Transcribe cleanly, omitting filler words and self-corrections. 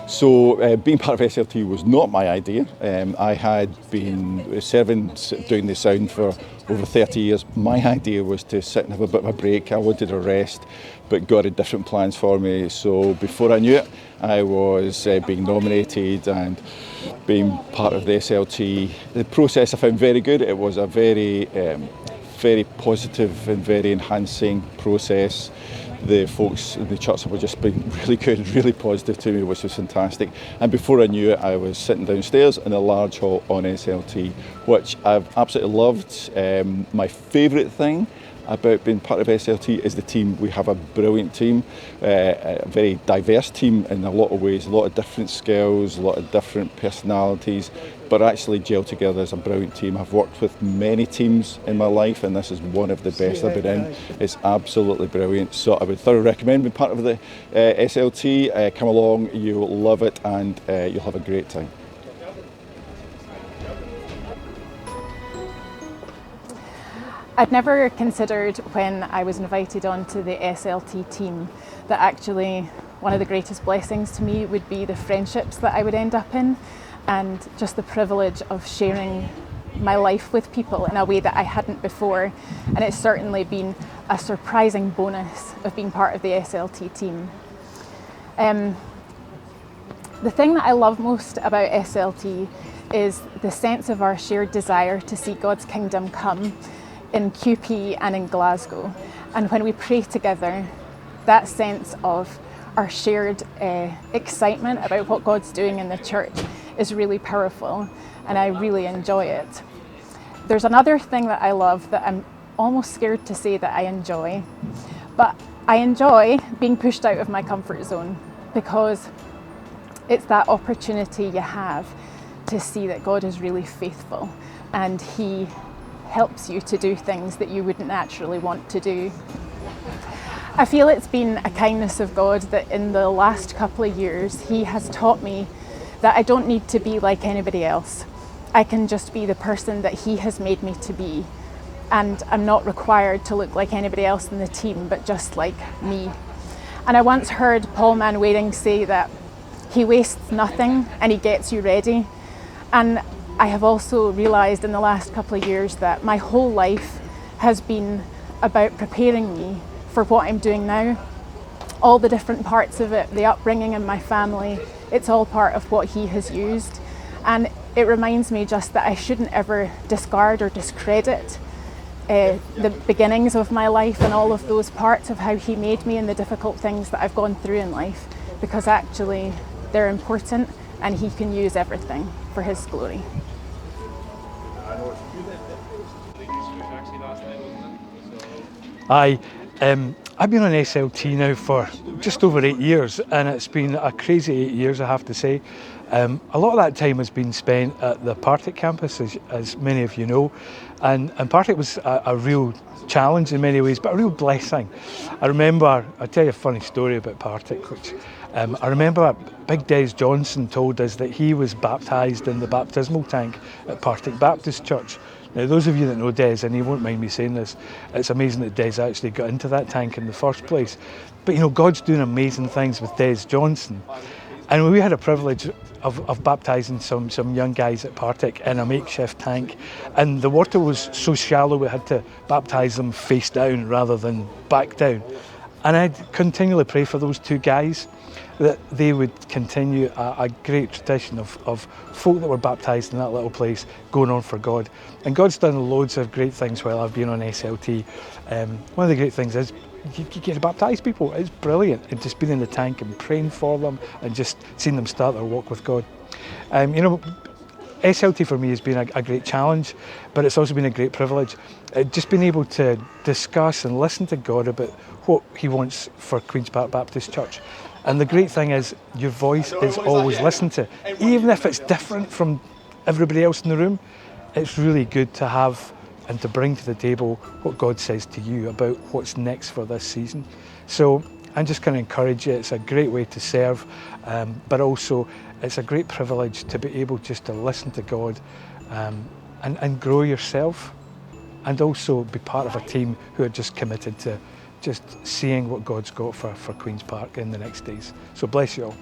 So being part of SLT was not my idea. I had been serving, doing the sound for over 30 years. My idea was to sit and have a bit of a break. I wanted a rest, but God had different plans for me. So before I knew it, I was being nominated and being part of the SLT. The process I found very good. It was a very positive and very enhancing process. The folks in the church were just being really good, really positive to me, which was fantastic. And before I knew it, I was sitting downstairs in a large hall on SLT, which I've absolutely loved. My favourite thing about being part of SLT is the team. We have a brilliant team, a very diverse team in a lot of ways, a lot of different skills, a lot of different personalities, but actually gel together as a brilliant team. I've worked with many teams in my life, and this is one of the best I've been in. It's absolutely brilliant. So I would thoroughly recommend being part of the SLT. Come along, you'll love it, and you'll have a great time. I'd never considered when I was invited onto the SLT team that actually one of the greatest blessings to me would be the friendships that I would end up in, and just the privilege of sharing my life with people in a way that I hadn't before. And it's certainly been a surprising bonus of being part of the SLT team. The thing that I love most about SLT is the sense of our shared desire to see God's kingdom come in QP and in Glasgow. And when we pray together, that sense of our shared excitement about what God's doing in the church is really powerful, and I really enjoy it. There's another thing that I love that I'm almost scared to say that I enjoy, but I enjoy being pushed out of my comfort zone, because it's that opportunity you have to see that God is really faithful and He helps you to do things that you wouldn't naturally want to do. I feel it's been a kindness of God that in the last couple of years He has taught me that I don't need to be like anybody else. I can just be the person that He has made me to be, and I'm not required to look like anybody else in the team, but just like me. And I once heard Paul Manwaring say that He wastes nothing and He gets you ready. And I have also realised in the last couple of years that my whole life has been about preparing me for what I'm doing now. All the different parts of it, the upbringing in my family, it's all part of what He has used. And it reminds me just that I shouldn't ever discard or discredit the beginnings of my life and all of those parts of how He made me and the difficult things that I've gone through in life, because actually they're important and He can use everything for His glory. Hi, I've been on SLT now for just over 8 years, and it's been a crazy 8 years, I have to say. A lot of that time has been spent at the Partick campus, as many of you know, and Partick was a real challenge in many ways, but a real blessing. I'll tell you a funny story about Partick, which I remember Big Des Johnson told us that he was baptised in the baptismal tank at Partick Baptist Church. Now, those of you that know Des, and he won't mind me saying this, it's amazing that Des actually got into that tank in the first place. But you know, God's doing amazing things with Des Johnson. And we had a privilege of baptising some young guys at Partick in a makeshift tank, and the water was so shallow we had to baptise them face down rather than back down. And I'd continually pray for those two guys that they would continue a great tradition of folk that were baptised in that little place going on for God. And God's done loads of great things while I've been on SLT. One of the great things is you get to baptise people. It's brilliant. And just being in the tank and praying for them and just seeing them start their walk with God. You know, SLT for me has been a great challenge, but it's also been a great privilege. Just being able to discuss and listen to God about what He wants for Queen's Park Baptist Church. And the great thing is your voice is always listened to. Even if it's different from everybody else in the room, it's really good to have and to bring to the table what God says to you about what's next for this season. So I'm just going to encourage you. It's a great way to serve, but also it's a great privilege to be able just to listen to God and grow yourself, and also be part of a team who are just committed to just seeing what God's got for Queen's Park in the next days. So bless you all.